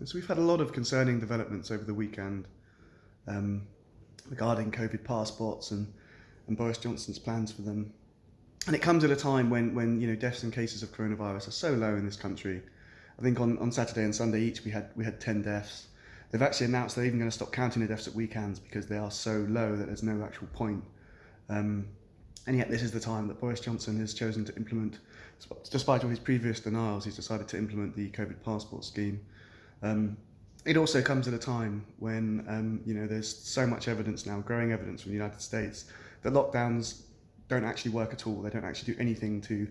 So we've had a lot of concerning developments over the weekend regarding COVID passports and Boris Johnson's plans for them. And it comes at a time when deaths and cases of coronavirus are so low in this country. I think on Saturday and Sunday each we had 10 deaths. They've actually announced they're even going to stop counting the deaths at weekends because they are so low that there's no actual point. And yet this is the time that Boris Johnson has chosen to implement, despite all his previous denials, he's decided to implement the COVID passport scheme. It also comes at a time when there's so much evidence now, growing evidence from the United States, that lockdowns don't actually work at all. They don't actually do anything to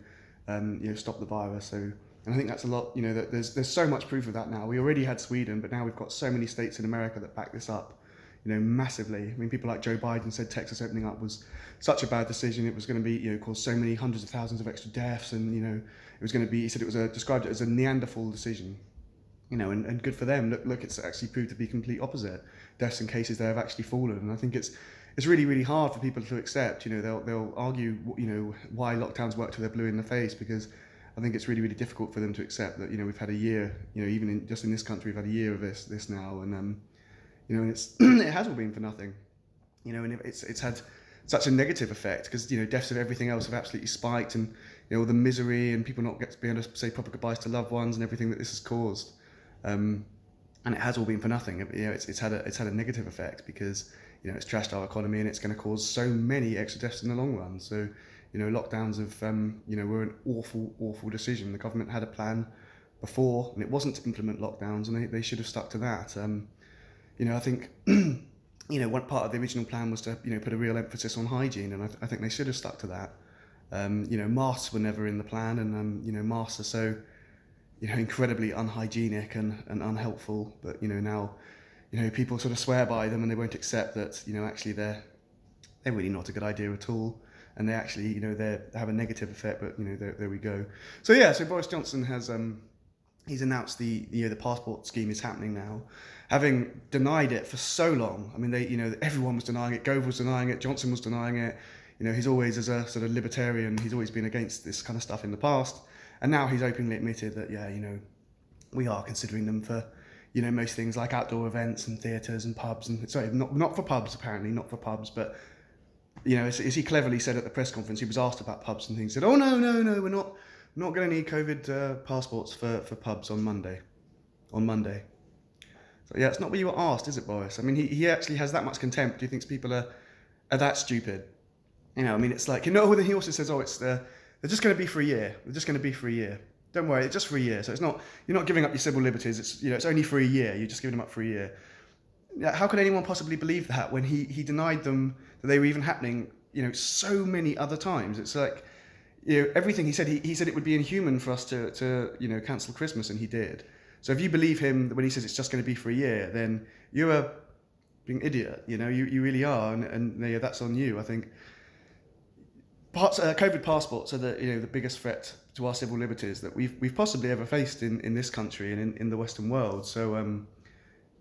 stop the virus. And I think that's a lot. That there's so much proof of that now. We already had Sweden, but now we've got so many states in America that back this up, massively. I mean, people like Joe Biden said Texas opening up was such a bad decision. It was going to be cause so many hundreds of thousands of extra deaths, and it was going to be. He said it was described it as a Neanderthal decision. And good for them. Look, it's actually proved to be complete opposite. Deaths and cases there have actually fallen, and I think it's really, really hard for people to accept. They'll argue, why lockdowns work till they're blue in the face, because I think it's really, really difficult for them to accept that, we've had a year, even just in this country, we've had a year of this now, and and it's it has all been for nothing, and it's had such a negative effect because deaths of everything else have absolutely spiked, and all the misery and people not being able to say proper goodbyes to loved ones and everything that this has caused. And it has all been for nothing. It's had a negative effect because it's trashed our economy, and it's going to cause so many extra deaths in the long run. So lockdowns were an awful decision. The government had a plan before, and it wasn't to implement lockdowns, and they should have stuck to that. I think one part of the original plan was to put a real emphasis on hygiene, and I think they should have stuck to that. Masks were never in the plan, and masks are so incredibly unhygienic and unhelpful, but now people sort of swear by them, and they won't accept that actually they're really not a good idea at all, and they actually they have a negative effect. But there we go. So Boris Johnson has he's announced the passport scheme is happening now, having denied it for so long. I mean, everyone was denying it. Gove was denying it. Johnson was denying it. He's always, as a sort of libertarian, he's always been against this kind of stuff in the past. And now he's openly admitted that, we are considering them for, most things like outdoor events and theatres and pubs. And sorry, not for pubs, apparently, not for pubs. But, as he cleverly said at the press conference, he was asked about pubs and things. He said, oh, no, we're not going to need COVID passports for pubs on Monday. So, it's not what you were asked, is it, Boris? I mean, he actually has that much contempt. Do you think people are that stupid? It's like, then he also says, they're just going to be for a year. They're just going to be for a year. Don't worry, it's just for a year. So you're not giving up your civil liberties. It's only for a year. You're just giving them up for a year. How could anyone possibly believe that when he denied them that they were even happening, so many other times? It's like, everything he said. He said it would be inhuman for us to cancel Christmas, and he did. So if you believe him when he says it's just going to be for a year, then you're a being idiot. You really are, and that's on you. I think. COVID passports are the biggest threat to our civil liberties that we've possibly ever faced in this country and in the Western world. So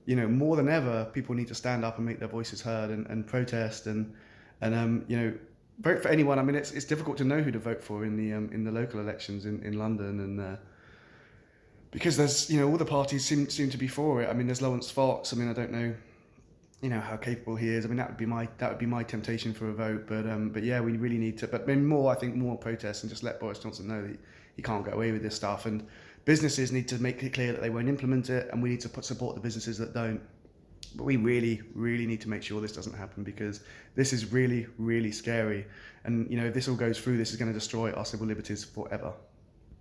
more than ever, people need to stand up and make their voices heard and protest and vote for anyone. I mean, it's difficult to know who to vote for in the local elections in London, and because there's all the parties seem to be for it. I mean, there's Lawrence Fox. I mean, I don't know. How capable he is. I mean, that would be my temptation for a vote. But we really need to. But I think more protests, and just let Boris Johnson know that he can't get away with this stuff. And businesses need to make it clear that they won't implement it, and we need to support the businesses that don't. But we really, really need to make sure this doesn't happen, because this is really, really scary. And if this all goes through, this is going to destroy our civil liberties forever.